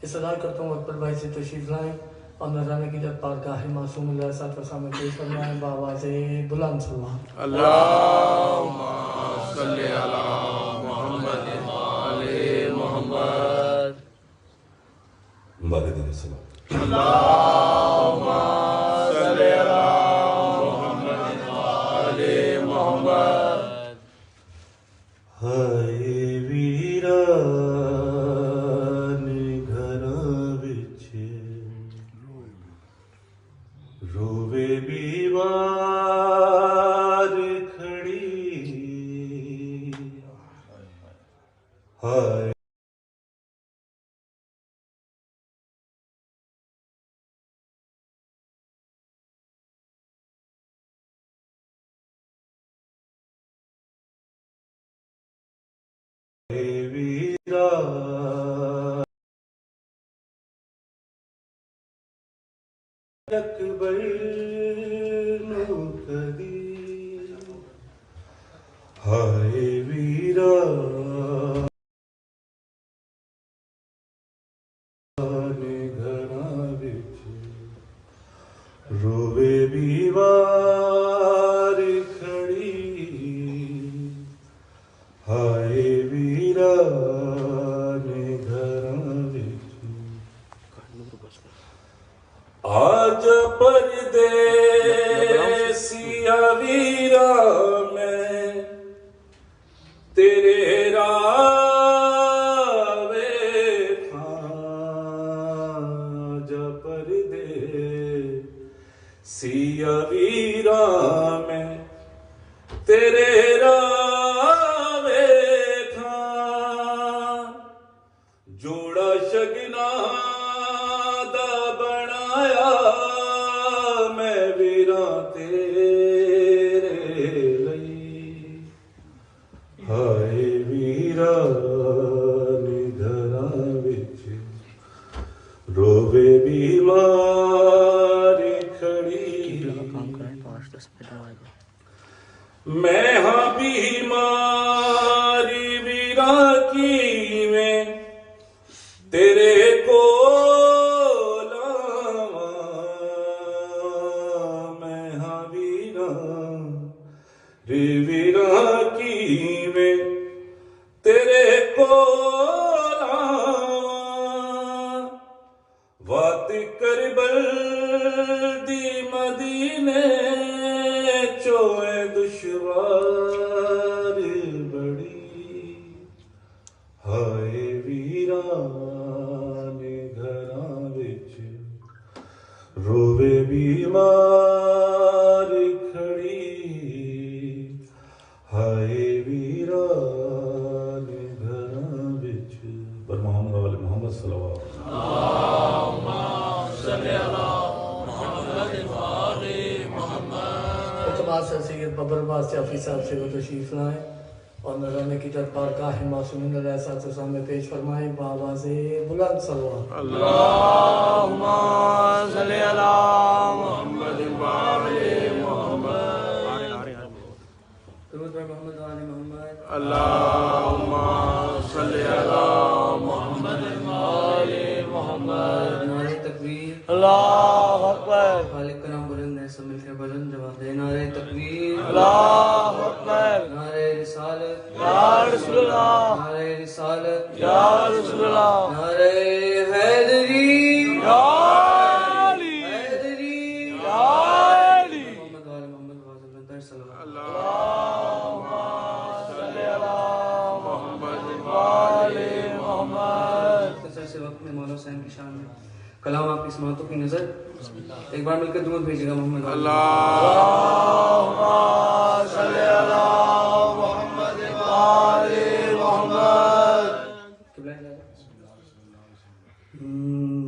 استدعا کرتا ہوں اکبر بھائی سے تشریف لائیں اور نذرانے کی جب پارگاہ معصوم اللہ صاحب کے سامنے پیش فرمائیں بآواز بلند سلام۔ اللہم صلی علی محمد آل محمد۔ والدین السلام۔ اللہم صلی علی محمد آل محمد۔ ہائے ویران گھراں وچ رووے بیوار کھڑی، ہائے ویران اکبر نو کدی، ہائے ویران گھراں وچ رووے بیوار کھڑی، ہائے ویران گھراں وچ آج پردیسیا ویرا میں تیرے راہ ویکھاں، آج پردیسیا ویرا میں تیرے راہ ویکھاں، جوڑا شگنا دا بنایا میں ویراں تیرے لئی، ہائے ویران گھراں وچ رووے بیمار کھڑی، میں ہاں بیماری ویراں کیویں تیرے کول آواں، میں ہاں ویراں کیویں تیرے کول آواں، وات کربل دی مدینے چوئے دشوار بڑی، ہائے ویران گھراں وچ رووے بیمار کھڑی، ہائے ویران گھراں وچ پر محمد وال محمد صلوات۔ اللہم صلی علی محمد آل محمد۔ اعتماد سے سید ببر عباس جعفری صاحب سے وہ تشریف لائیں اور نذرانے کی جب پارگاہ معصوم اللہ صاحب کے سامنے پیش فرمائیں بآواز بلند سلام۔ اللہم صلی علی محمد آل محمد۔ درود بر محمد و آل محمد۔ اللہم صلی علی محمد آل محمد۔ نعرہ تکبیر، اللہ اکبر، خالق کا نام بلند ہے، سب مل کر بلند جواب دے۔ نعرہ تکبیر، اللہ اکبر، نعرہ رسالت، یا رسول اللہ، نعرہ رسالت، یا رسول اللہ، نعرہ حیدری، یا علی، حیدری، یا علی۔ محمد و آل محمد واضح بنتر صلی اللہ علیہ اللہم صلی علی محمد آل محمد۔ وسلم۔ سے وقت میں مولا حسین کی شان میں کلام آپ کی سماعتوں کی نظر، ایک بار مل کر درود بھیجیے گا محمد و آل اللہم صلی علی محمد آل محمد۔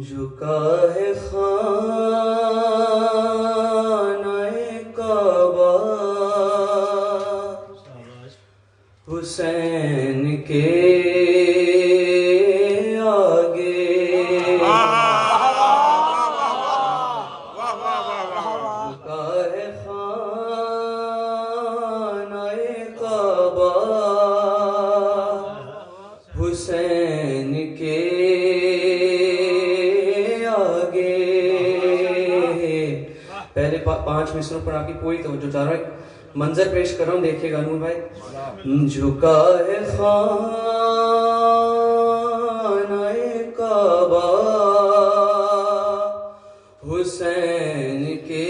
جھکا ہے خانہ کعبہ حسین کے آگے، جھکا ہے خانہ کعبہ حسین کے 5 مصروں پر آپ کی پوری توجہ چاہ رہا ہوں. منظر پیش کر رہا ہوں, دیکھیے گا نور بھائی. جھکا ہے خانہ کعبہ حسین کے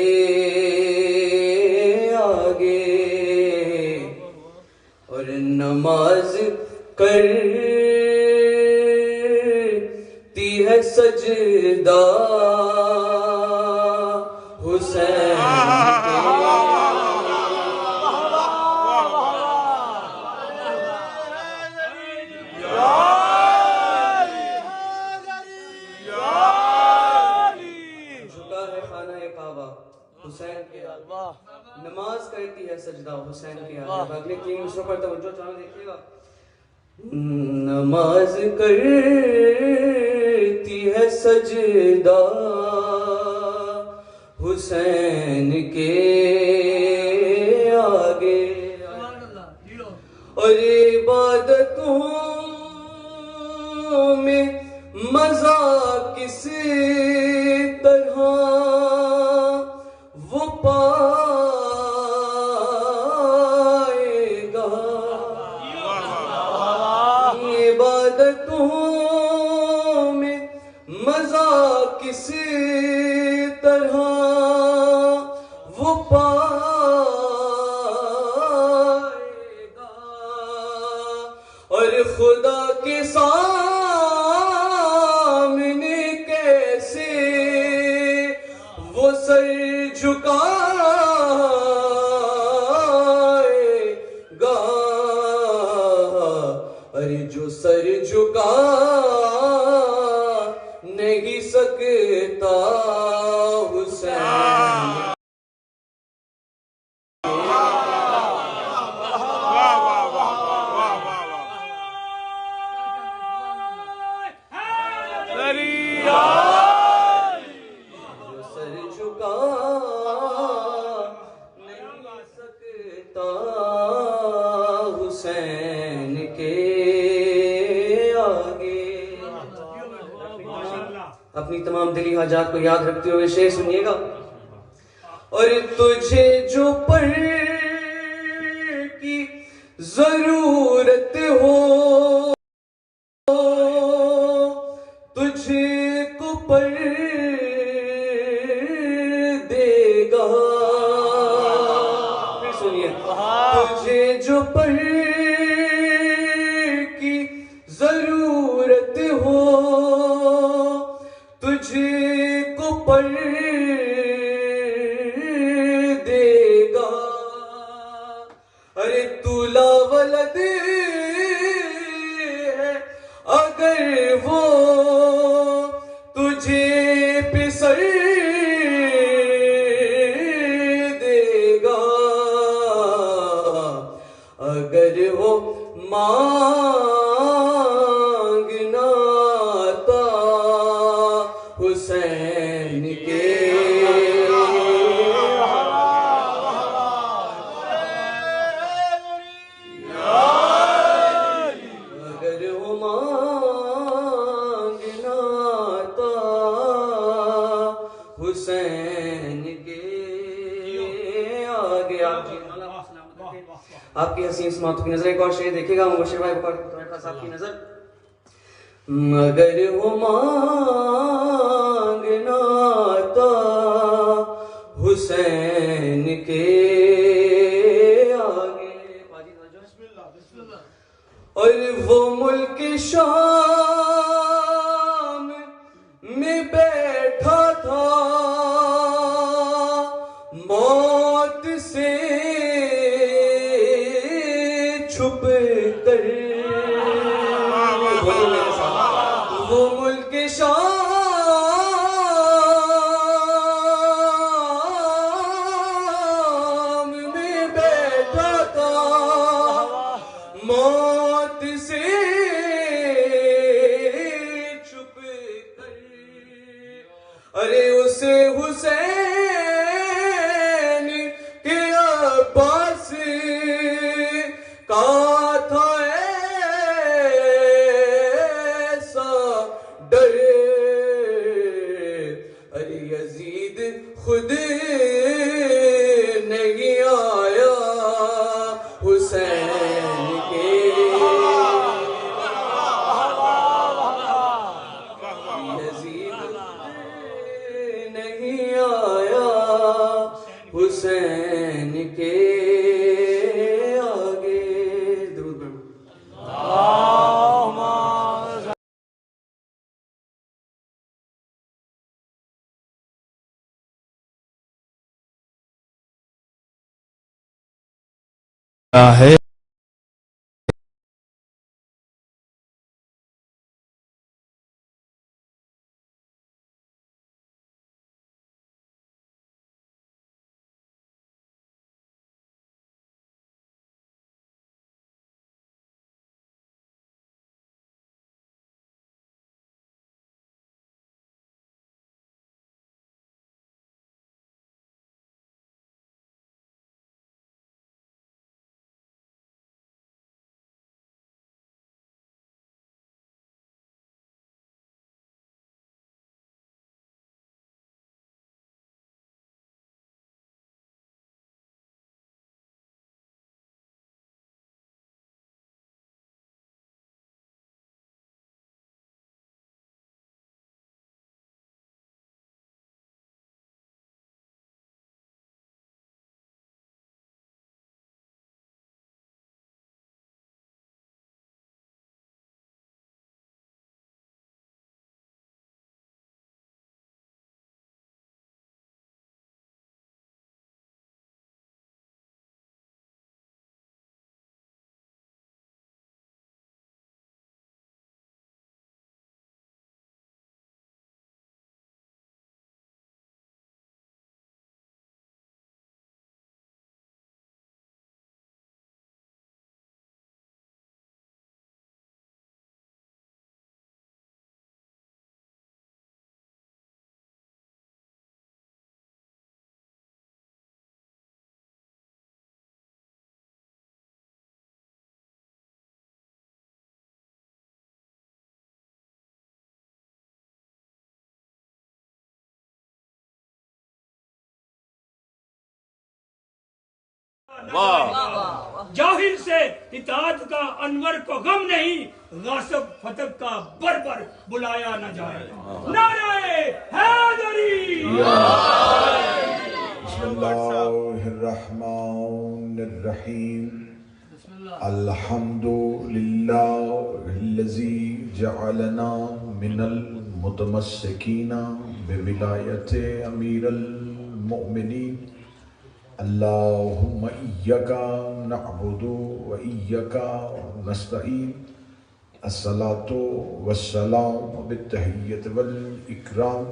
آگے, اور نماز کرتی ہے سجدہ حسین کے. حسین کے آگے نماز کرتی ہے سجدہ حسین کے آگے. اگلے 3 مصروں پر توجہ چاہوں, دیکھیے گا. نماز کرتی ہے سجدہ حسین کے آگے, اور عبادتوں میں مزہ کس طرح وہ پائے گا. عبادتوں میں مزہ کس طرح وہ پائے گا, اور خدا کے سامنے کیسے وہ سر جھکائے گا. ارے جو سر جھکا نہیں سکتا حسین. حسین کے آگے اپنی تمام دلی حاجات کو یاد رکھتے ہوئے شعر سنیے گا. اور تجھے جو پر کی ضرورت ہو تجھے کو پر دے گا. پھر سنیے. تجھے جو پر کی ضرورت ہو تجھے کو پر دے گا. ارے تو لا ولد ہے اگر وہ تجھے پہ سر دے گا, اگر وہ مانگنا تھا حسین کے. اگر وہ مانگنا تھا حسین کے آگے. آپ کی حسین سماعتوں کی نظر ایک اور شعر دیکھے گا مبشر بھائی بکر صاحب کی نظر. مگر وہ مانگنا تھا حسین کے آگے. اور وہ ملک شام میں بیٹھا تھا موت سے چھپ کر. وہ ملک شام میں بیٹھا تھا موت سے ہے جاہل سے اطاعت کا انور کو غم نہیں، غاصب فتب کا بربر بلایا نہ جائے. نعرہ حیدری. بسم اللہ الرحمن الرحیم. الحمد للہ الذی جعلنا من المتمسکین بولایت امیر المؤمنین. اللہم ایک نعبد و ایک نستعین. الصلاة والسلام بالتحیت والاکرام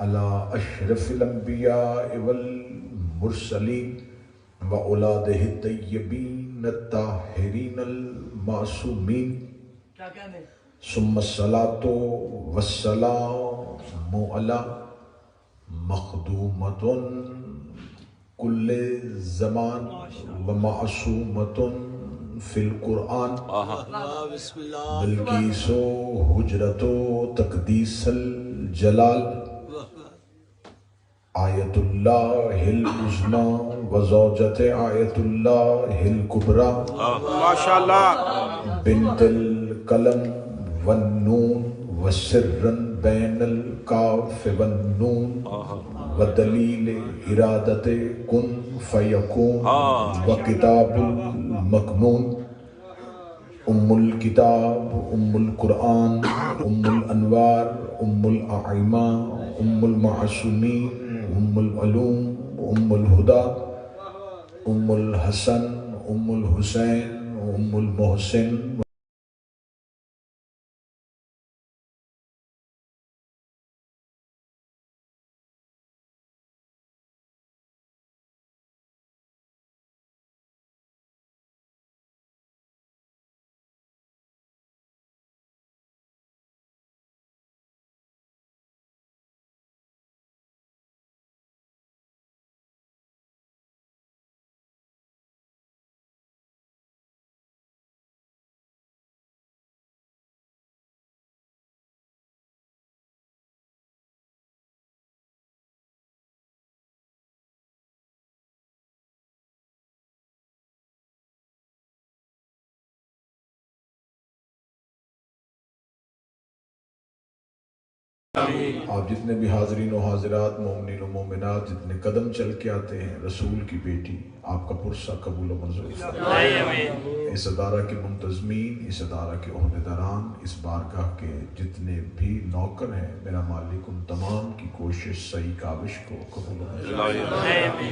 علی اشرف الانبیاء والمرسلین و اولادہ الطیبین الطاہرین المعصومین. ثم الصلاة والسلام علی مخدومۃ کل زمان و معصومۃ فی القرآن بلقیس و حجرت و تقدیس الجلال آیت اللہ العظمی و زوجت آیت اللہ الکبریٰ ماشاءاللہ بنت القلم والنون وسرن بین الکاف والنون ودلیل ارادت کن فیکون وکتاب المکنون. ام الکتاب، ام القرآن، ام الانوار، ام الاعمہ، ام المعصومین، ام العلوم، ام الہدی، ام الحسن، ام الحسین، ام المحسن. آپ جتنے بھی حاضرین و حاضرات، مومنین و مومنات جتنے قدم چل کے آتے ہیں، رسول کی بیٹی آپ کا پرسہ قبول و منظور فرمائے. اس ادارہ کے منتظمین، اس ادارہ کے عہدیداران، اس بارگاہ کے جتنے بھی نوکر ہیں، میرا مالک ان تمام کی کوشش صحیح کاوش کو قبول و منظور فرمائے.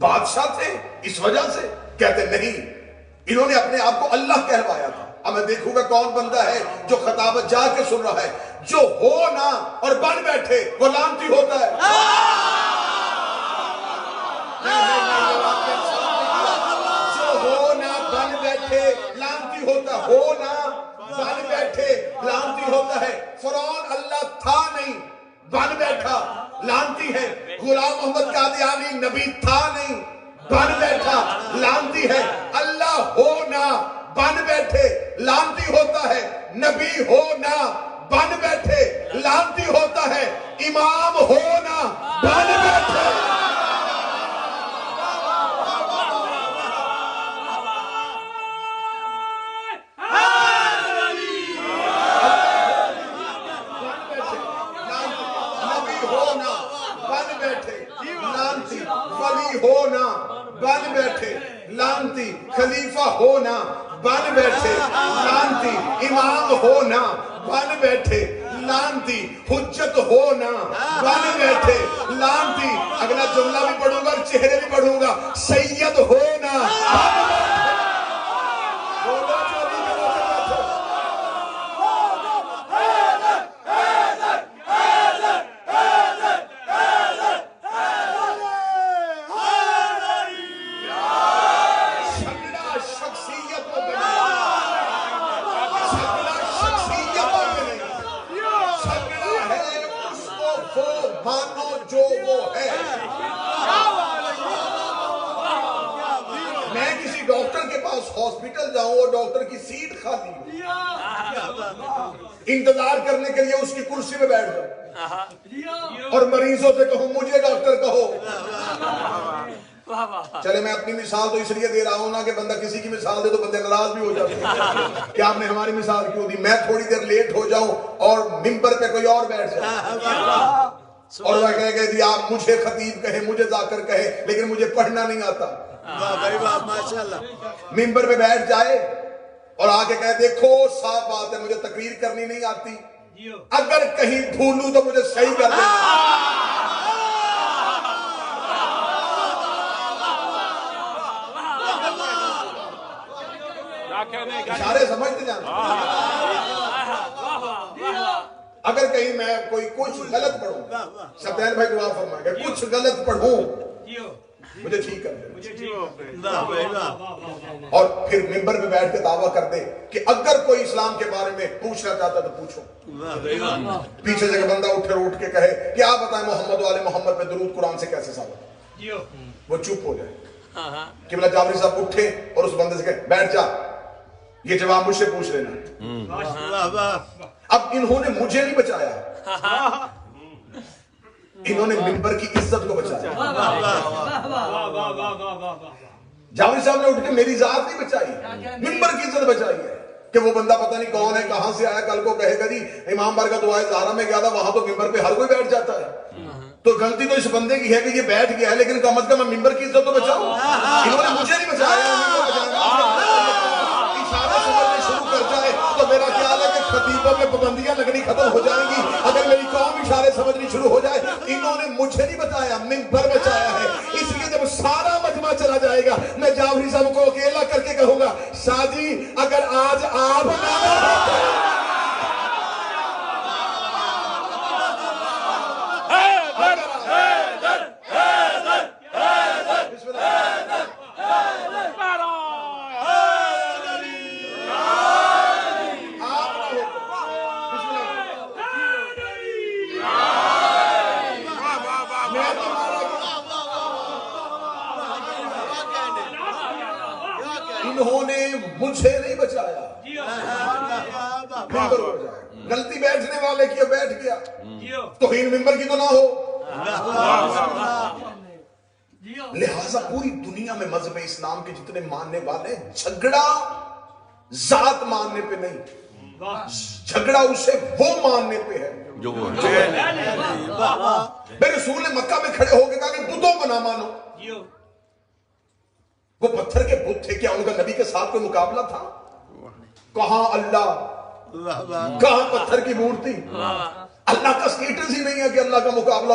بادشاہ تھے اس وجہ سے؟ کہتے نہیں، انہوں نے اپنے آپ کو اللہ کہلوایا تھا۔ اب میں دیکھوں گا کون بندہ ہے جو خطابت جا کے سن رہا ہے۔ جو ہو نہ اور بن بیٹھے وہ لعنتی ہوتا ہے۔ جو ہو نہ بن بیٹھے لعنتی ہوتا، ہو نہ بن بیٹھے لعنتی ہوتا ہے۔ فرعون اللہ تھا نہیں، بن بیٹھا، لعنتی ہے۔ غلام محمد قادیانی نبی تھا نہیں، بن بیٹھا، لعنتی ہے۔ اللہ ہو نہ بن بیٹھے لعنتی ہوتا ہے۔ نبی ہو نہ بن بیٹھے لعنتی ہوتا ہے۔ امام ہو نہ بن بیٹھے ہونا بن بیٹھے لعنتی، خلیفہ ہونا بن بیٹھے لعنتی، امام ہونا بن بیٹھے لعنتی، حجت ہونا بن بیٹھے لعنتی۔ اگلا جملہ بھی پڑھوں گا اور چہرے بھی پڑھوں گا۔ سید ہونا بن بیٹھے۔ ہاسپٹل جاؤں اور ڈاکٹر کی سیٹ خالی ہو، انتظار کرنے کے لیے اس کی کرسی پہ بیٹھ جاؤں اور مریضوں سے کہوں مجھے ڈاکٹر کہو۔ چلے میں اپنی مثال تو اس لیے دے رہا ہوں نا کہ بندہ کسی کی مثال دے تو بندے ناراض بھی ہو جاتے ہیں کہ آپ نے ہماری مثال کیوں دی۔ میں تھوڑی دیر لیٹ ہو جاؤں اور ممبر پہ کوئی اور بیٹھ جائے اور وہ کہے کہ آپ مجھے خطیب کہیں، مجھے ذاکر کہے، لیکن مجھے پڑھنا نہیں آتا۔ ممبر پہ بیٹھ جائے اور آگے کہے دیکھو صاف بات ہے مجھے تقریر کرنی نہیں آتی، اگر کہیں بھولوں تو مجھے صحیح کر دینا۔ اشارے سمجھتے جانا۔ اگر کہیں میں کوئی کچھ غلط پڑھوں، شبدین بھائی دعا فرمائے گا، کچھ غلط پڑھوں مجھے ٹھیک کر دے، اور پھر ممبر پہ بیٹھ کے دعویٰ کر دے کہ اگر کوئی اسلام کے بارے میں پوچھنا چاہتا تو پوچھو۔ پیچھے سے بندہ اٹھ کے کہے کہ آپ بتائیں محمد والے محمد پہ درود قرآن سے کیسے ثابت ہے، وہ چپ ہو جائے۔ قبلہ جعفری صاحب اٹھے اور اس بندے سے کہے بیٹھ جا، یہ جواب مجھ سے پوچھ لینا۔ اب انہوں نے مجھے نہیں بچایا، انہوں نے ممبر کی عزت کو بچایا۔ جعفری صاحب نے اٹھ کے میری ذات نہیں بچائی، ممبر کی عزت بچائی ہے کہ وہ بندہ پتہ نہیں کون ہے، کہاں سے آیا، کل کو کہے گا جی امام بارگاہ دعائے زہرا میں گیا تھا، وہاں تو ممبر پہ ہر کوئی بیٹھ جاتا ہے۔ تو غلطی تو اس بندے کی ہے کہ یہ بیٹھ گیا ہے، لیکن کم از کم میں ممبر کی عزت تو بچاؤں۔ انہوں نے مجھے نہیں بچایا، اشارہ سمجھنے شروع کر جائے تو میرا خیال ہے کہ خطیبوں میں پابندیاں لگنی ختم ہو جائیں گی۔ اگر میری قوم اشارے سمجھنی شروع ہو جائے، انہوں نے مجھے نہیں بتایا، ممبر بچایا ہے۔ اس لیے جب سارا مجمع چلا جائے گا میں جعفری صاحب کو اکیلا کر کے کہوں گا شاہ جی اگر آج آپ انہوں نے مجھے نہیں بچایا، ممبر ہو جائے۔ غلطی بیٹھنے والے کی بیٹھ گیا، توہین ممبر کی تو نہ ہو۔ لہٰذا پوری دنیا میں مذہب اسلام کے جتنے ماننے والے جھگڑا ذات ماننے پہ نہیں، جھگڑا اسے وہ ماننے پہ ہے جو وہ ہے۔ میرے رسول نے مکہ میں کھڑے ہو کے کہا کہ بتوں کو نہ مانو۔ وہ پتھر کے بت تھے، کیا ان کا نبی کے ساتھ کوئی مقابلہ تھا؟ کہاں اللہ، کہاں پتھر کی مورتی؟ اللہ کا سٹیٹس ہی نہیں ہے کہ اللہ کا مقابلہ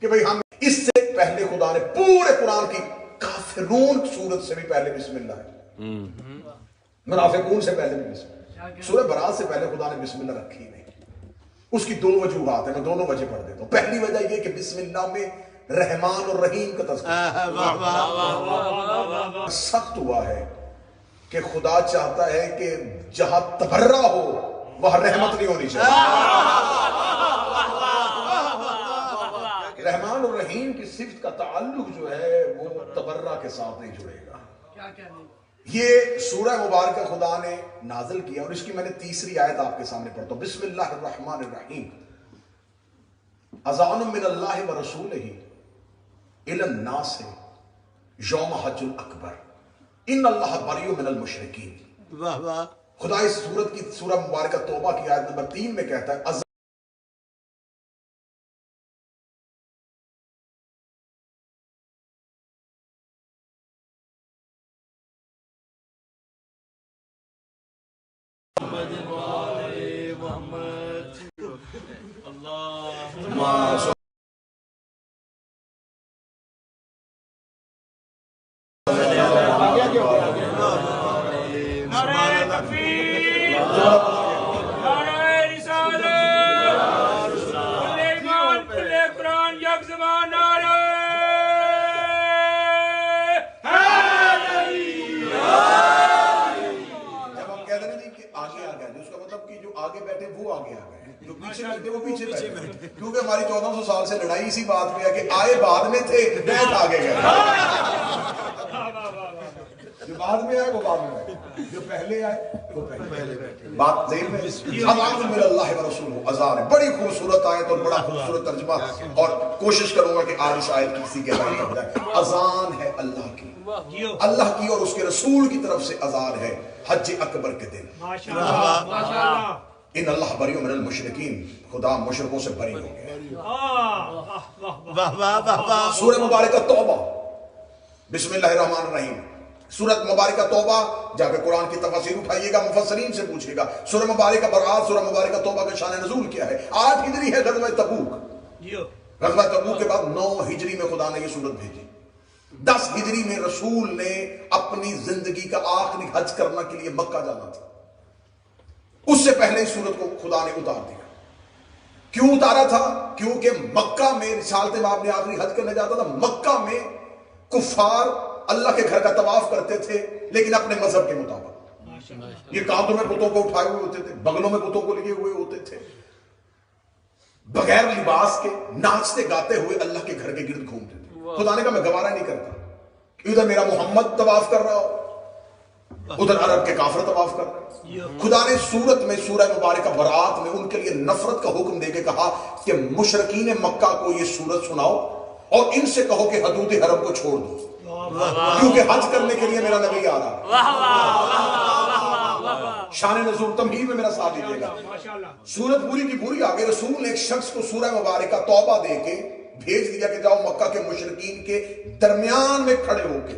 کہ بھئی ہم اس سے پہلے خدا نے پورے قرآن کی کافرون سورت سے بھی پہلے بسم اللہ ہے، منافقون سے پہلے بھی بسم اللہ، سورہ برات سے پہلے خدا نے بسم اللہ رکھی نہیں۔ اس کی دو وجوہات ہیں، میں دونوں وجہ پڑھ دیتا ہوں۔ پہلی وجہ یہ کہ بسم اللہ میں رحمان اور رحیم کا تذکرہ سخت ہوا ہے کہ خدا چاہتا ہے کہ جہاں تبرہ ہو وہاں رحمت نہیں ہونی چاہیے۔ رحمان اور رحیم کی صفت کا تعلق جو ہے وہ تبرہ کے ساتھ نہیں جڑے گا۔ یہ سورہ مبارکہ خدا نے نازل کیا، اور اس کی میں نے تیسری آیت آپ کے سامنے پڑھتا ہوں۔ بسم اللہ الرحمن الرحیم، اذان من اللہ و رسولہ الی الناس یوم حج الاکبر ان اللہ بریء من المشرکین۔ واہ واہ، خدا اس سورت کی سورہ مبارکہ توبہ کی آیت نمبر 3 میں کہتا ہے کیونکہ ہماری 1400 سال سے لڑائی اسی بات پہ ہے کہ آئے بعد میں تھے، بیٹھ آگے گئے، جو بعد میں آئے وہ بعد میں آئے، جو پہلے آئے وہ پہلے بات ذہن میں۔ اذان من اللہ و رسولہ، اذان ہے، بڑی خوبصورت آیت اور بڑا خوبصورت ترجمہ، اور کوشش کروں گا کہ آج اس آیت کی کسی کے بارے میں جائے۔ اذان ہے اللہ کی، اللہ کی اور اس کے رسول کی طرف سے اذان ہے حج اکبر کے دن۔ ان اللہ بریء من المشرکین، خدا مشرکوں سے بری ہو گیا۔ سورہ مبارکہ توبہ، بسم اللہ الرحمن الرحیم، سورۃ مبارکہ توبہ جا کے قرآن کی تفاسیر اٹھائیے گا، مفسرین سے پوچھیے گا۔ سورہ مبارکہ برات، سورہ مبارکہ توبہ کا شان نزول کیا ہے؟ 8 ہجری ہے غزوہ تبوک، غزوہ تبوک کے بعد 9 ہجری میں خدا نے یہ سورت بھیجی۔ 10 ہجری میں رسول نے اپنی زندگی کا آخری حج کرنے کے لیے مکہ جانا تھا، اس سے پہلے اس سورت کو خدا نے اتار دیا۔ کیوں اتارا تھا؟ کیونکہ مکہ میں رسالت مآب نے آخری حج کرنے جاتا تھا، مکہ میں کفار اللہ کے گھر کا طواف کرتے تھے لیکن اپنے مذہب کے مطابق، یہ کانٹوں میں بتوں کو اٹھائے ہوئے ہوتے تھے، بغلوں میں بتوں کو لگے ہوئے ہوتے تھے، بغیر لباس کے ناچتے گاتے ہوئے اللہ کے گھر کے گرد گھومتے تھے۔ خدا نے کہا میں گوارا نہیں کرتا، ادھر میرا محمد طواف کر رہا ہو، ادھر عرب کے کافر طواف کر رہے۔ خدا نے سورت میں سورہ مبارکہ برات میں ان کے لیے نفرت کا حکم دے کے کہا کہ مشرکین مکہ کو یہ سورت سناؤ اور ان سے کہو کہ حدود حرم کو چھوڑ دو، کیونکہ حج کرنے کے لیے میرا نبی آ رہا ہے۔ شان نزول تمہید میں میرا ساتھ دیجیے گا۔ سورت پوری کی پوری آگے رسول نے ایک شخص کو سورہ مبارکہ توبہ دے کے بھیج دیا کہ جاؤ مکہ کے مشرکین کے درمیان میں کھڑے ہو کے،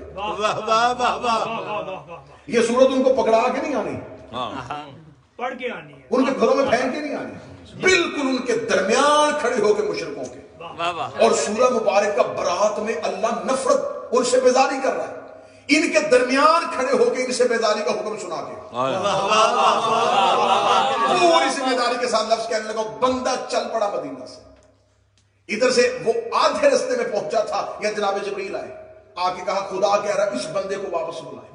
یہ سورت ان کو پکڑا کے نہیں آنی، پڑھ کے آنی ہے، ان کے گھروں میں پھینک کے نہیں آنی، بالکل ان کے درمیان کھڑے ہو کے مشرکوں کے۔ اور سورہ مبارکہ برات میں اللہ نفرت ان سے بیزاری کر رہا ہے، ان کے درمیان کھڑے ہو کے ان سے بیزاری کا حکم سنا کے پوری ذمہ داری کے ساتھ لفظ کہنے لگا، بندہ چل پڑا مدینہ سے، ادھر سے وہ آدھے رستے میں پہنچا تھا یا جناب جبریل آئے، آ کے کہا خدا کہہ رہا اس بندے کو واپس بلائے۔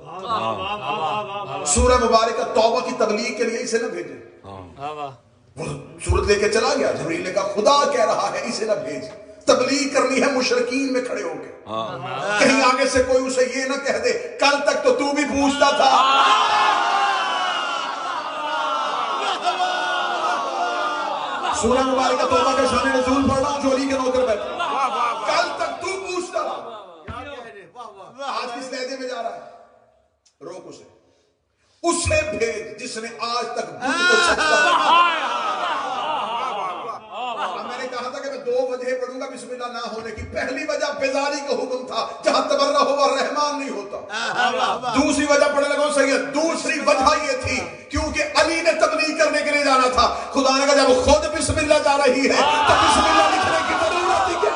سورہ مبارکہ توبہ کی تبلیغ کے لیے اسے نہ بھیجے، وہ سورت لے کے چلا گیا، جبریل نے کہا خدا کہہ رہا ہے اسے نہ بھیج، تبلیغ کرنی ہے مشرکین میں کھڑے ہو کے، کہیں آگے سے کوئی اسے یہ نہ کہہ دے کل تک تو بھی پوچھتا تھا۔ سورہ مبارکہ توبہ کا شان نزول پڑھ رہا ہوں، چوری کے نوکر بیٹھے، کل تک تو پوچھتا رہا، آج کس لہجے میں جا رہا ہے؟ روک اسے بھیج جس نے آج تک بت کو سجدہ۔ میں نے کہا تھا کہ میں 2 وجہ پڑھوں گا بسم اللہ نہ ہونے کی۔ پہلی وجہ بیزاری کا حکم تھا، جہاں تبرہ ہوا رحمان نہیں ہوتا۔ دوسری وجہ پڑھنے لگا سید، دوسری وجہ یہ تھی کیونکہ علی نے تبلیغ کرنے کے لیے جانا تھا، خدا نے کہا جب خود بسم اللہ جا رہی ہے تو بسم اللہ لکھنے کی ضرورت ہی کیا؟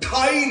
2.5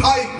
2.5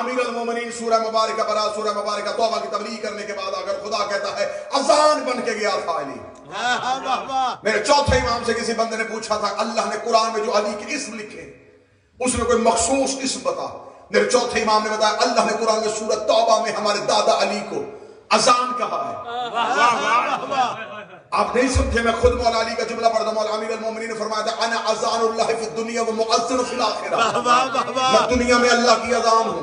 امیر المومنین سورہ مبارکہ برات سورہ مبارکہ توبہ کی تبلیغ کرنے کے بعد اگر خدا کہتا ہے اذان بن کے گیا تھا علی. میرے چوتھے امام سے کسی بندے نے پوچھا تھا اللہ نے قرآن میں جو علی کے اسم لکھے اس میں کوئی مخصوص اسم بتا. میرے چوتھے امام نے بتایا اللہ نے قرآن میں سورہ توبہ میں ہمارے دادا علی کو اذان کہا ہے. آپ نہیں سمجھے, میں خود مولا علی کا جملہ پڑھتا ہوں. مولا امیر المومنین نے فرمایا تھا انا اذان اللہ فی الدنیا و مؤذن فی الاخرہ. میں دنیا میں اللہ کی اذان ہوں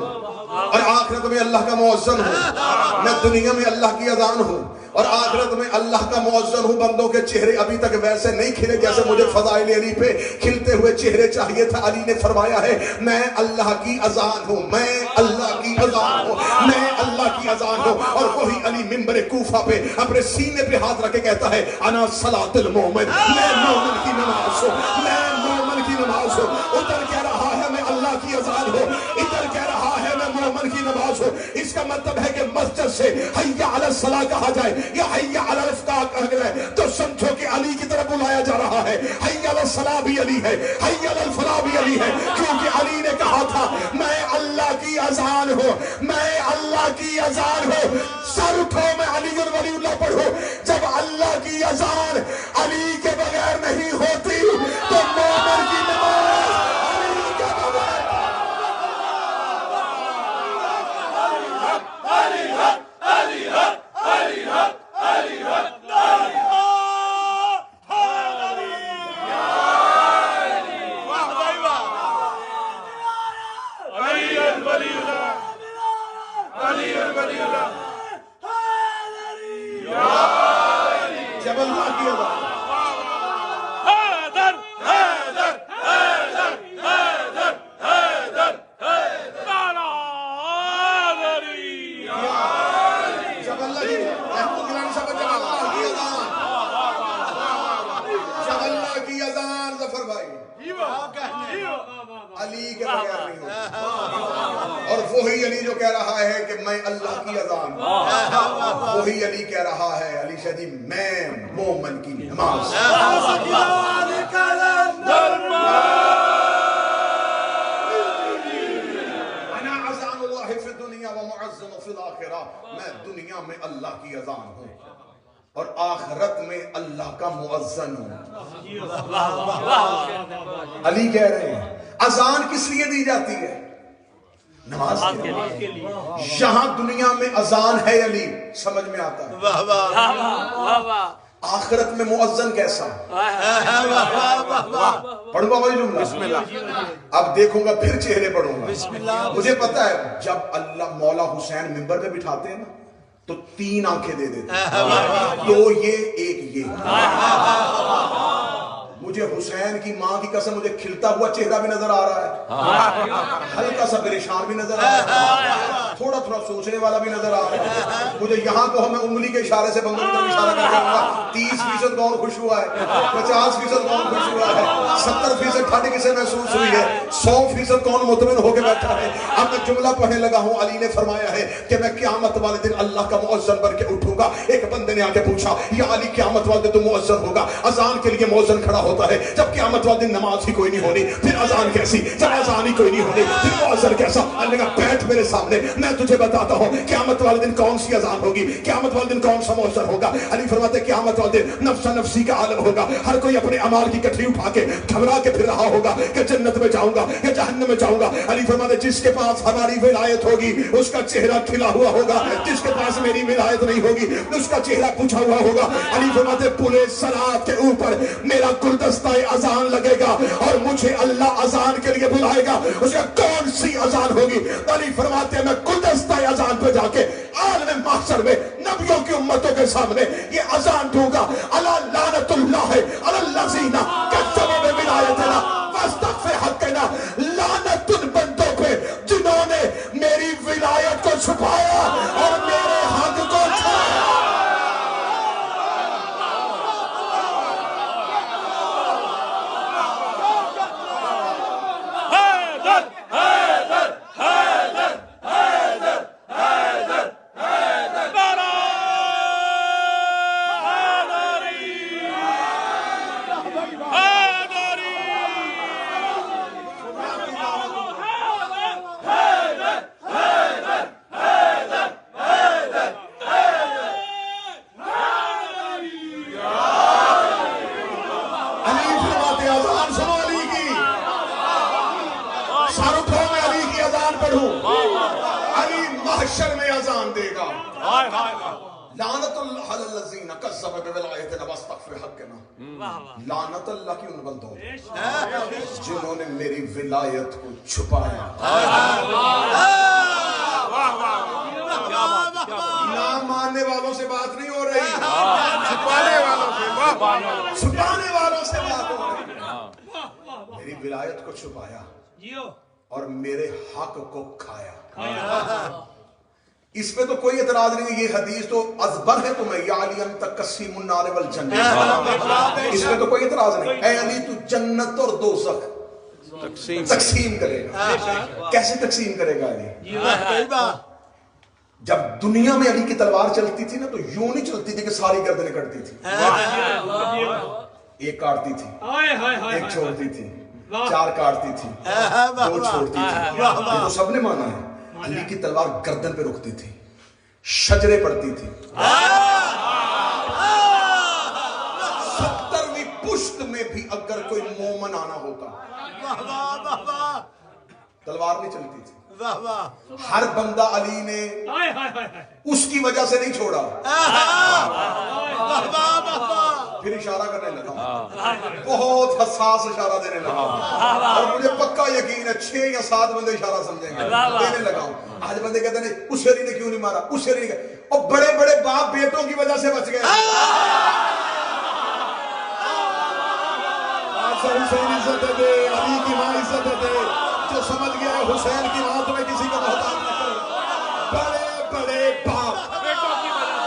اور آخرت میں اللہ کا مؤذن ہوں. میں دنیا میں اللہ کی اذان ہوں اور آخرت میں اللہ کا مؤذن ہوں. بندوں کے چہرے ابھی تک ویسے نہیں کھلے جیسے مجھے فضائل علی پہ کھلتے ہوئے چہرے چاہیے تھا. علی نے فرمایا ہے میں اللہ کی اذان ہوں, میں اللہ کی اذان ہوں, میں اللہ کی اذان ہوں. اور وہی علی منبر کوفہ پہ اپنے سینے پہ ہاتھ رکھ کے کہتا ہے انا صلاۃ المومن, میں مومن کی نماز ہوں, میں مومن کی نماز ہوں. ادھر کہہ رہا ہے میں اللہ کی اذان ہوں, ادھر کہہ رہا ہے میں مومن کی نماز ہوں. اس کا مطلب ہے کہ مسجد سے حی علی الصلاۃ کہا جائے یا حی علی الافطار کہا جائے تو سمجھو کہ علی کی طرف بلایا جا رہا ہے. حی علی الصلاۃ بھی علی ہے, حی علی الفلاح بھی علی ہے, کیونکہ علی نے کہا تھا میں اللہ کی اذان ہوں, میں اللہ کی اذان ہوں. سر اٹھو میں علی ولی اللہ پڑھو. جب اللہ کی اذان علی کے بغیر نہیں ہوتی تو مومن کی نماز علی کے بغیر. جب اللہ کی اذان علی کے بغیر نہیں ہوتی. اور وہی علی جو کہہ رہا ہے کہ میں اللہ کی اذان ہوں, وہی علی کہہ رہا ہے علی شاہ جی میں مومن کی نماز. انا اذان اللہ فی الدنیا و معذن فی الاخرہ, میں دنیا میں اللہ کی اذان ہوں اور آخرت میں اللہ کا مؤذن ہوں. علی کہہ رہے ہیں اذان کس لیے دی جاتی ہے؟ نماز کے لیے. یہاں دنیا میں اذان ہے علی, سمجھ میں آتا ہے. آخرت میں مؤذن کیسا؟ پڑھوں گا وہی جملہ, اب دیکھوں گا پھر چہرے پڑھوں گا. مجھے پتا ہے جب اللہ مولا حسین منبر پہ بٹھاتے ہیں نا تو 3 آنکھیں دے دیتے ہیں, 2 یہ 1 یہ. مجھے حسین کی ماں کی قسم مجھے کھلتا ہوا چہرہ بھی نظر آ رہا ہے, ہلکا سا پریشان بھی نظر آ رہا ہے, تھوڑا تھوڑا سوچنے والا بھی نظر آ رہا ہے. مجھے یہاں کو میں انگلی کے اشارے سے بندوں کی طرف اشارہ کر رہا ہوں 30% کون خوش ہوا ہے, 50% کون خوش ہوا ہے, 70% ٹھنڈ کسے محسوس ہوئی ہے, 100% کون مطمئن ہو کے بیٹھا ہے. اب میں جملہ پڑھنے لگا ہوں. علی نے فرمایا ہے کہ میں قیامت والے دن اللہ کا مؤذن بن کے اٹھوں گا. ایک بندے نے آ کے پوچھا یا علی قیامت والے دن تو مؤذن ہوگا, اذان کے لیے مؤذن کھڑا ہوتا ہے, جب قیامت والے دن نماز ہی کوئی نہیں ہونی پھر اذان کیسی, جب اذان ہی کوئی نہیں ہونی پھر مؤذن کیسا. اللہ نے کہا بیٹھ میرے سامنے, میں تجھے بتاتا ہوں قیامت والے دن کون سی اذان ہوگی, قیامت والے دن کون سا مؤذن ہوگا. علی فرماتے ہیں قیامت والے دن نفسا نفسی کا عالم ہوگا, ہر کوئی اپنے اعمال کی کٹری اٹھا کے گھبرا کے پھر رہا ہوگا کہ جنت میں جاؤں گا یا جہنم میں جاؤں گا. علی فرماتے ہیں جس کے پاس ہماری ولایت ہوگی اس کا چہرہ کھلا ہوا ہوگا, جس کے پاس میری ولایت نہیں ہوگی اس کا چہرہ پوچھا ہوا ہوگا. علی فرماتے ہیں پورے صراط کے اوپر میرا گلدستہ اذان لگے گا اور مجھے اللہ اذان کے لیے بلائے گا. اس کا کون سی اذان ہوگی؟ علی فرماتے ہیں میں گلدستہ اذان پہ جا کے عالم محشر میں نبیوں کی امتوں کے سامنے یہ اذان دوں گا, الا لعنت اللہ علی الذین کذبوا بولایتنا واستخفوا حقنا. لعنت ان بندوں پہ جنہوں نے میری ولایت کو چھپایا اور میرے حق کو چھپایا. حیدر پڑھوں علی محشر میں اذان دے گا لعنت اللہ علی الذین کذبوا بولایتنا واستخفوا حقنا. لعنت اللہ کی ان بندوں جنہوں نے میری ولایت کو چھپایا. نہ ماننے والوں سے بات نہیں ہو رہی, چھپانے والوں سے. چھپانے والوں سے بات ہو رہی. میری ولایت کو چھپایا اور میرے حق کو کھایا. اس پہ تو کوئی اعتراض نہیں. یہ حدیث تو ازبر ہے تمہیں, یا علی انت قسیم النار والجنہ. اس پہ تو کوئی اعتراض نہیں. اے علی تو جنت اور دوزخ تقسیم کرے گا. کیسے تقسیم کرے گا علی؟ جب دنیا میں علی کی تلوار چلتی تھی نا تو یوں نہیں چلتی تھی کہ ساری گردنیں کٹتی تھی. ایک کاٹتی تھی, ایک چھوڑتی تھی, 4 کاٹتی تھی, 2 چھوڑتی تھی. یہ تو سب نے مانا ہے. علی کی تلوار گردن پہ رکتی تھی, شجرے پڑتی تھی. 70ویں پشت میں بھی اگر کوئی مومن آنا ہوتا تلوار نہیں چلتی تھی. ہر بندہ علی نے اس کی وجہ سے نہیں چھوڑا. پھر اشارہ کرنے لگا, بہت حساس اشارہ دینے لگا, اور مجھے پکا یقین ہے 6 یا 7 بندے اشارہ سمجھیں گے. دینے لگا. آج بندے کہتے ہیں اس شیری نے کیوں نہیں مارا, اس شیری نے, اور بڑے بڑے باپ بیٹوں کی وجہ سے بچ گئے. حسین عزت دے, علی کی ماں عزت دے. جو سمجھ گیا ہے حسین کی ماں تمہیں کسی کا محتاج نہ کرے. بڑے بڑے باپ بیٹوں کی وجہ سے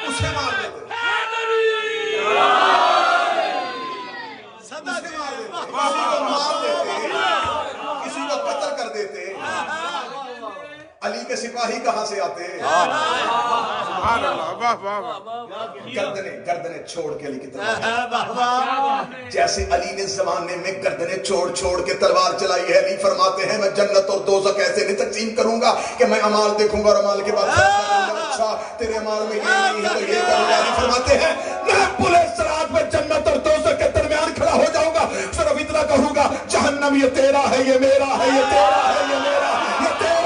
اسے مار دیتے, کسی کو مار دیتے, کسی کو قتل کر دیتے. علی کے سپاہی کہاں سے آتے؟ سبحان اللہ. واہ واہ واہ. گردنیں چھوڑ کے علی کی تلوار, جیسے علی نے زمانے میں گردنیں چھوڑ کے تلوار چلائی ہے. علی فرماتے ہیں میں جنت اور دوزخ ایسے نہیں تقسیم کروں گا کہ میں اعمال دیکھوں گا اور اعمال کے بعد اچھا تیرے اعمال میں یہ نہیں ہے تو یہ کروں گا. علی فرماتے ہیں میں پورے صراط میں جنت اور دوزخ کے درمیان کھڑا ہو جاؤں گا, صرف اتنا کہوں گا جہنم یہ تیرا ہے, یہ میرا ہے, یہ تیرا ہے, یہ میرا, یہ تیرا ہے.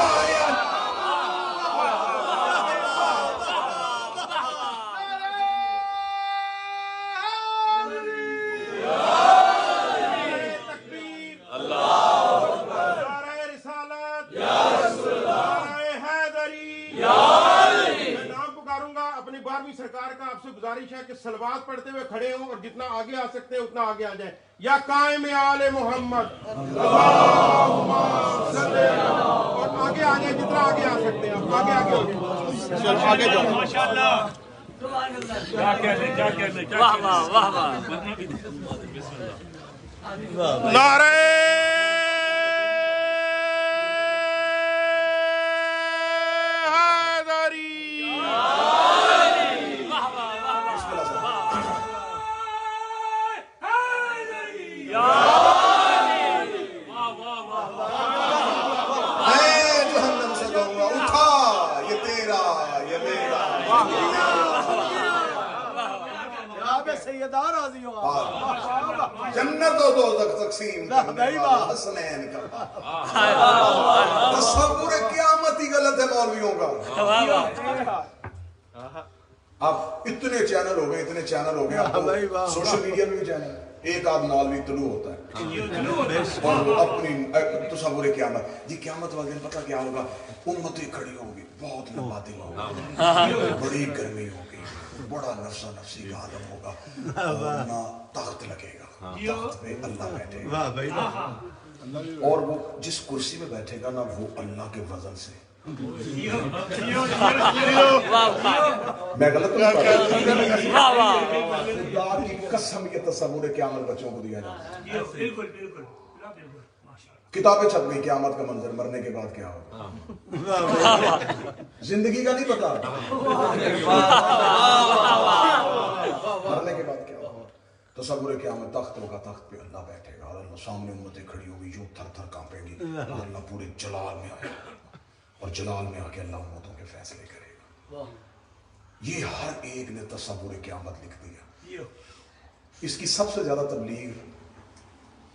سرکار کا آپ سے گزارش ہے کہ صلوات پڑھتے ہوئے کھڑے ہوں اور جتنا آگے آ سکتے ہیں اتنا آگے آ جائیں. یا قائم آل محمد, اور آگے آ جائیں جتنا آگے آ سکتے ہیں. آگے آگے جاؤ. ماشاءاللہ. نعرہ جنت و دوزخ تقسیم کرنے والا حسنین کا. تصور قیامت ہی غلط ہے مولویوں کا. اب اتنے چینل ہو گئے, اب سوشل میڈیا میں بھی چینل. ایک آدھ مولوی طلوع ہوتا ہے اور وہ اپنی تصور قیامت. جی قیامت والے دن پتہ کیا ہوگا, امتیں کھڑی ہوگی, بہت لمبا دن ہوگا, بڑی گرمی ہوگی, بڑا نفسا نفسی کا عالم ہوگا, نہ تخت لگے گا, تخت پہ اللہ بیٹھے گا, اور وہ جس کرسی میں بیٹھے گا نا وہ اللہ کے وزن سے. میں غلط خدا کی قسم یہ تصور قیامت بچوں کو دیا جاتا ہے. کتابیں چھپ گئی قیامت کا منظر, مرنے کے بعد کیا ہوگا, زندگی کا نہیں پتا, مرنے کے بعد کیا ہوگا. تصور قیامت تخت ہوگا, تخت پہ اللہ بیٹھے گا, اللہ سامنے امتیں کھڑی ہوگی, یوں تھر تھر کانپیں گی, اللہ پورے جلال میں آئے گا, اور جلال میں آ کے اللہ امتوں کے فیصلے کرے گا. یہ ہر ایک نے تصور قیامت لکھ دیا. اس کی سب سے زیادہ تبلیغ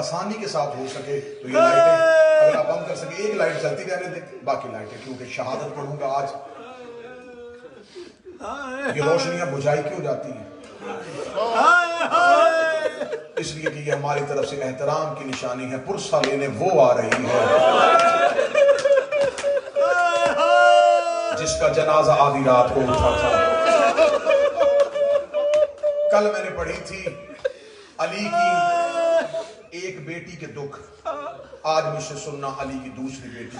آسانی کے ساتھ ہو سکے تو یہ لائٹیں اگر آپ بند کر سکے، ایک لائٹ چلتی رہنے دیں، باقی لائٹیں، کیونکہ شہادت پڑھوں گا آج یہ روشنیاں بجھائی کیوں جاتی ہیں؟ اس لیے کہ یہ ہماری طرف سے احترام کی نشانی ہے، پرسہ لینے وہ آ رہی ہے جس کا جنازہ آدھی رات کو اٹھا تھا۔ کل میں نے پڑھی تھی علی کی ایک بیٹی کے دکھ، آج مجھ سے سننا علی کی دوسری بیٹی کے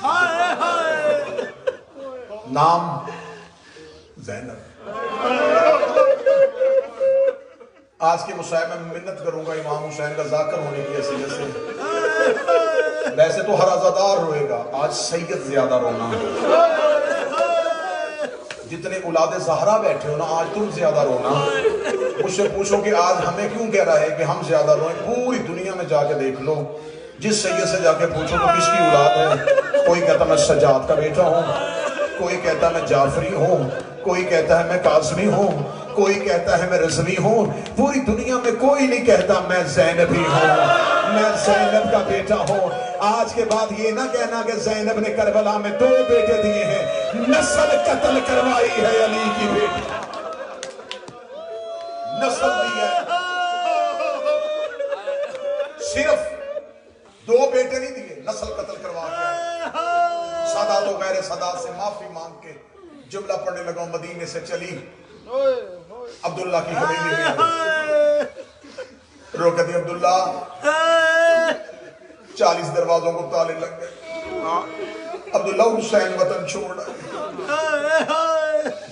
دکھ۔ نام زینب۔ آج کے مصاحب میں منت کروں گا امام حسین کا ذاکر ہونے کی حیثیت سے، ویسے تو ہر عزادار روئے گا، آج سید زیادہ رونا، جتنے اولاد زہرا بیٹھے ہو نا آج تم زیادہ رونا۔ مجھ سے پوچھو کہ آج ہمیں کیوں کہہ رہا ہے کہ ہم زیادہ روئیں؟ پوری دنیا میں جا کے دیکھ لو، جس سید سے جا کے پوچھو تو کس کی اولاد ہے؟ کوئی کہتا میں سجاد کا بیٹا ہوں، کوئی کہتا میں جعفری ہوں، کوئی کہتا ہے میں قاسمی ہوں، کوئی کہتا ہے میں رضوی ہوں، پوری دنیا میں کوئی نہیں کہتا میں زینبی ہوں، میں زینب کا بیٹا ہوں۔ آج کے بعد یہ نہ کہنا کہ زینب نے کربلا میں 2 بیٹے دیے ہیں، نسل قتل کروائی ہے علی کی بیٹی، نسل دی ہے، صرف 2 بیٹے نہیں دیے، نسل قتل کروا کے۔ سادات و غیر سادات سے معافی مانگ کے جملہ پڑھنے لگا، مدینے سے چلی عبداللہ کی حویلی میں آئی، رو کہتی عبداللہ 40 دروازوں کو تالے لگ گئے، عبداللہ حسین وطن چھوڑ آئے۔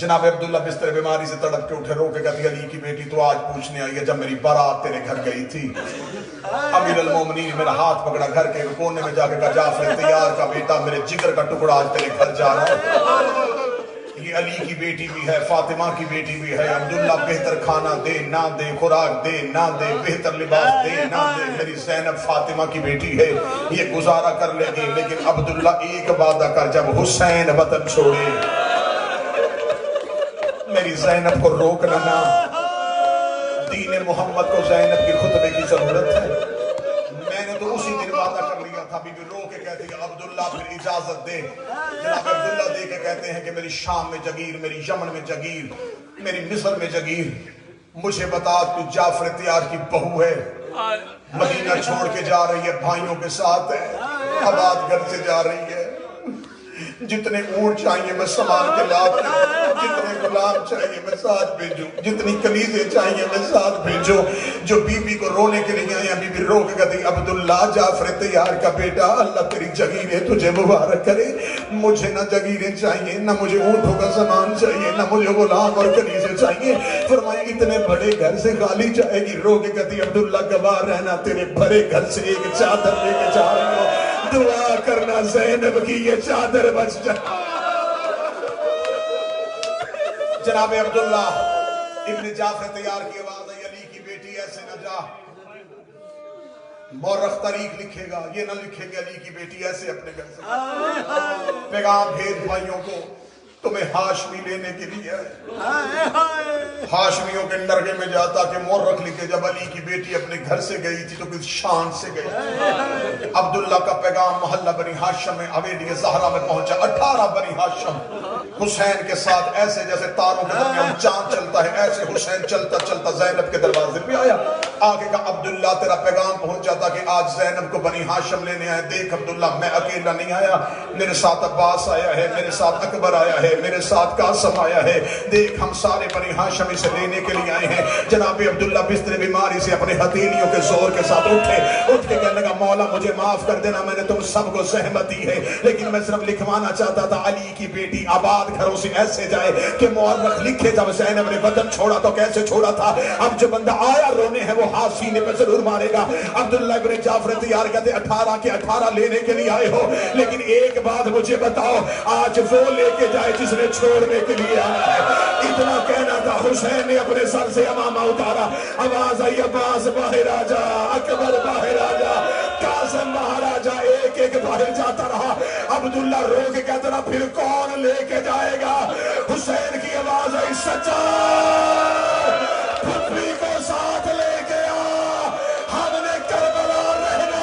جناب عبداللہ بستر بیماری سے تڑپ کے اٹھے، رو کے کہتی علی کی بیٹی تو آج پوچھنے آئی ہے جب میری بارات تیرے گھر گئی تھی، امیر المومنین میرا ہاتھ پکڑا گھر کے کونے میں جا کے کہا جعفر تیار کا بیٹا میرے جگر کا ٹکڑا آج تیرے گھر جا رہا ہے، یہ علی کی بیٹی بھی ہے، فاطمہ کی بیٹی بھی ہے، عبداللہ بہتر کھانا دے نہ دے، خوراک دے نہ دے، بہتر لباس دے نہ دے، میری زینب فاطمہ کی بیٹی ہے، یہ گزارا کر لے گی، لیکن عبداللہ ایک وعدہ کر، جب حسین وطن چھوڑے میری زینب کو روکنا نہ، دین محمد کو زینب کی خطبے کی ضرورت ہے۔ میں نے تو اسی دن وعدہ کر لیا تھا، بی بی رو کے کہتے ہیں عبداللہ پھر اجازت دے، جناب عبداللہ دے کے کہتے ہیں کہ میری شام میں جگیر، میری یمن میں جگیر، میری مصر میں جگیر، مجھے بتا تو جعفر تیار کی بہو ہے، مدینہ چھوڑ کے جا رہی ہے، بھائیوں کے ساتھ ہے، آباد گھر سے جا رہی ہے، جتنے اونٹ چاہیے میں سامان کے لاتے، جتنے غلام چاہیے میں ساتھ بھیجوں، جتنی کنیزیں چاہیے میں ساتھ بھیجوں۔ جو بی بی کو رونے کے لیے آئے، بی بی رو کے کہتی عبداللہ جعفر تیار کا بیٹا اللہ تیری جگیریں تجھے مبارک کرے، مجھے نہ جگیریں چاہیے، نہ مجھے اونٹوں کا سامان چاہیے، نہ مجھے غلام اور کنیزیں چاہیے۔ فرمائے اتنے بڑے گھر سے خالی جائے گی؟ رو کے کہتی عبداللہ گواہ رہنا تیرے بڑے گھر سے ایک چادر لے کے جا رہی ہوں، دعا کرنا زینب کی یہ چادر بچ جائے۔ جناب عبداللہ ابن جعفر تیار کی آواز ہے، علی کی بیٹی ایسے نہ جا، مورخ تاریخ لکھے گا، یہ نہ لکھے گا علی کی بیٹی ایسے اپنے گھر سے پیغام بھیج بھائیوں کو، تمہیں ہاشمی لینے کے لیے ہاشمیوں کے نرگے میں جاتا کہ مورخ لکھے جب علی کی بیٹی اپنے گھر سے گئی تھی تو کس شان سے گئی۔ عبداللہ کا پیغام محلہ بنی ہاشم میں حویلی زہرا میں پہنچا، 18 بنی ہاشم حسین کے ساتھ ایسے جیسے تاروں کے درمیان چاند چلتا ہے، ایسے حسین چلتا چلتا زینب کے دروازے پہ آیا، آگے کہا عبداللہ تیرا پیغام پہنچا تھا کہ آج زینب کو بنی ہاشم لینے آئے۔ دیکھ عبداللہ میں اکیلا نہیں آیا، میرے ساتھ عباس آیا ہے، میرے ساتھ اکبر آیا ہے، میرے ساتھ قاسم آیا ہے، دیکھ ہم سارے بنی ہاشم اسے لینے کے لیے آئے ہیں۔ جناب عبداللہ بستر بیماری سے اپنے ہتھیلیوں کے زور کے ساتھ اٹھ کے کہنے لگا مولا مجھے معاف کر دینا، میں نے تم سب کو زحمت دی ہے، لیکن میں صرف لکھوانا چاہتا تھا علی کی بیٹی آباد گھروں سے ایسے جائے کہ مورخ لکھے جب زینب نے وطن چھوڑا تو کیسے چھوڑا تھا۔ اب جو بندہ آیا رونے ہے وہ ہاتھ سینے پہ ضرور مارے گا۔ عبداللہ ابن جعفر تیار کہتے 18 کے 18 لینے کے لیے آئے ہو، لیکن ایک بات مجھے بتاؤ، آج وہ لے کے جائے جس نے چھوڑنے کے لیے آنا ہے۔ اتنا کہنا تھا، حسین نے اپنے سر سے امامہ اتارا، آواز آئی عباس باہر آجا، اکبر باہر آجا، قاسم باہر آجا، ایک ایک باہر جاتا رہا۔ عبداللہ رو کے کہتا رہا پھر کون لے کے جائے گا؟ حسین کی آواز آئی سچا پھپھی کو ساتھ لے کے آ، ہم نے کربلا رہنا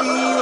3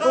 2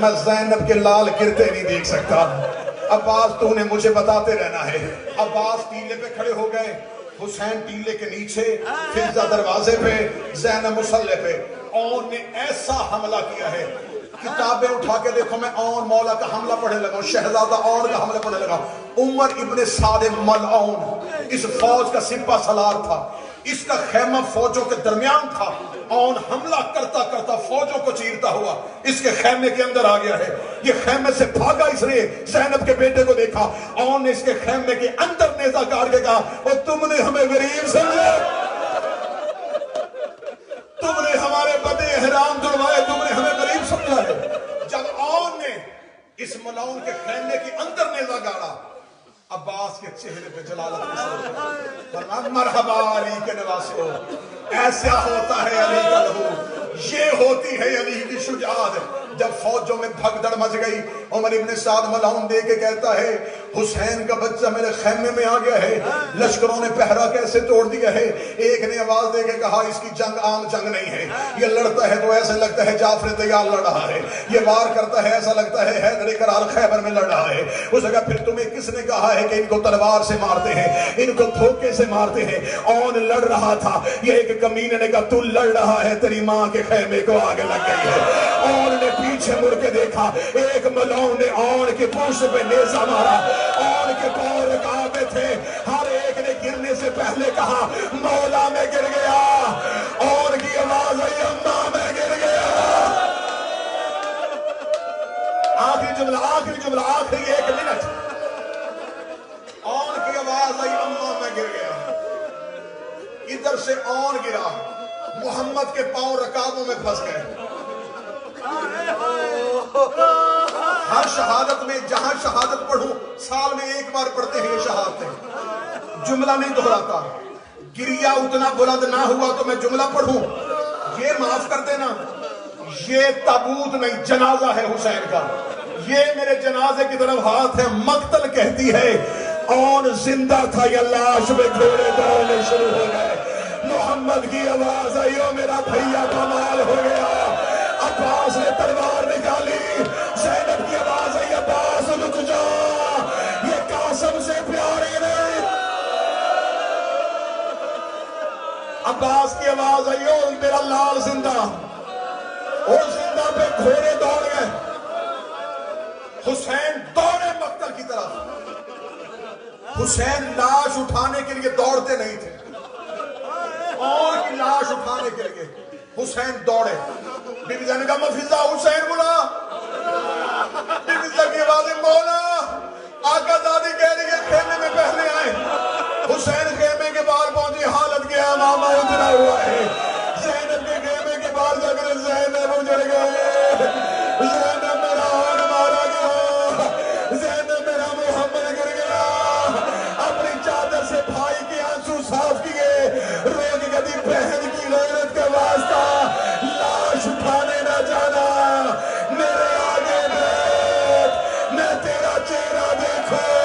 میں زینب کے لال گرتے نہیں دیکھ سکتا۔ عباس تو انہیں مجھے بتاتے رہنا ہے۔ عباس ٹیلے پہ کھڑے ہو گئے، حسین ٹیلے کے نیچے، فضہ دروازے پہ، زینب مصلح پہ۔ اون نے ایسا حملہ کیا ہے، کتابیں اٹھا کے دیکھو، میں اون مولا کا حملہ پڑھنے لگا ہوں، شہزادہ اون کا حملہ پڑھنے لگا ہوں۔ عمر ابن سعد ملعون اس فوج کا سپہ سالار تھا، اس کا خیمہ فوجوں کے درمیان تھا۔ اون حملہ کرتا کرتا فوجوں کو چیرتا ہوا اس کے خیمے کے اندر آ گیا ہے۔ یہ خیمے سے بھاگا، اس نے زینب کے بیٹے کو دیکھا، اون نے اس کے خیمے کے اندر نیزہ گاڑ کے کہا، اور تم نے ہمیں غریب سمجھا، تم نے ہمارے بدے احرام دلوائے، تم نے ہمیں غریب سمجھا ہے۔ جب اون نے اس ملعون کے خیمے کے اندر نیزہ گاڑا، عباس کے چہرے پہ جلالت کے ساتھ فرمایا، مرحبا علی کے نواسو، ایسا ہوتا ہے علی کا لہو، یہ ہوتی ہے علی کی شجاعت۔ جب فوجوں میں بھگدڑ مچ گئی، عمر ابن سعد ملعون دے کے کہتا ہے، حسین کا بچہ میرے خیمے میں آ گیا ہے، لشکروں نے پہرا کیسے توڑ دیا ہے۔ ایک نے آواز دے کے کہا، اس کی جنگ عام جنگ نہیں ہے، یہ لڑتا ہے تو ایسے لگتا ہے جعفر تیار لڑ رہا ہے، یہ وار کرتا ہے ایسا لگتا ہے حیدر کرار خیبر میں لڑ رہا ہے۔ اس نے کہا، پھر تمہیں کس نے کہا ہے کہ ان کو تلوار سے مارتے ہیں، ان کو دھوکے سے مارتے ہیں؟ اون لڑ رہا تھا، یہ ایک کمینے نے کہا، تو لڑ رہا ہے، تیری ماں کے خیمے کو آگ لگ گئی ہے۔ اون نے پیچھے مڑ کے دیکھا، ایک ملعون نے اون کے پوش پہ نیزہ مارا، اون کے پاؤں رکابے تھے، ہر ایک نے گرنے سے پہلے کہا، مولا میں گر گیا۔ اون کی آواز آئی، اماں میں گر گیا۔ آخری جملہ، آخری 1 منٹ۔ اون کی آواز آئی، اماں میں گر گیا۔ ادھر سے اون گرا، محمد کے پاؤں رکابوں میں پھنس گئے۔ ہر شہادت میں، جہاں شہادت پڑھوں، سال میں 1 بار پڑھتے ہیں یہ شہادتیں، جملہ نہیں دہراتا۔ گریا اتنا بلند نہ ہوا تو میں جملہ پڑھوں، یہ معاف کر دینا، یہ تابوت نہیں، جنازہ ہے حسین کا، یہ میرے جنازے کی طرف ہاتھ ہے۔ مقتل کہتی ہے، اون زندہ تھا یا لاش میں گھوڑے دوڑنے شروع ہو گئے۔ محمد کی آواز آئی، او میرا بھیا کمال ہو گیا۔ عباس نے تلوار نکالی، زینب کی آواز آئی، عباس رک جا، یہ قاسم سے پیاری نہیں۔ عباس کی آواز آئی، او میرا لال زندہ، اور زندہ پہ گھوڑے دوڑ گئے۔ حسین دوڑے مقتل کی طرف۔ حسین لاش اٹھانے کے لیے دوڑتے نہیں تھے، اور کی لاش اٹھانے کے لیے حسین دوڑے۔ بی بی نے کہا، مفیزہ حسین بلا۔ بی بی کی آواز، مولا آقا دادی کہہ رہی ہے خیمے میں پہلے آئے۔ حسین خیمے کے باہر پہنچے، حالت کیا ماما اترا ہوا ہے۔ زینب کے خیمے کے باہر جا کر زینب اجڑ گئے، زینب میرا آن مارا گیا، زینب میرا محمد گر گیا۔ اپنی چادر سے بھائی کے آنسو صاف کیے، روگ گدی بہن کی غیرت کا واسطہ، لاش اٹھانے نہ جانا، میرے آگے بیٹھ، میں تیرا چہرہ دیکھوں۔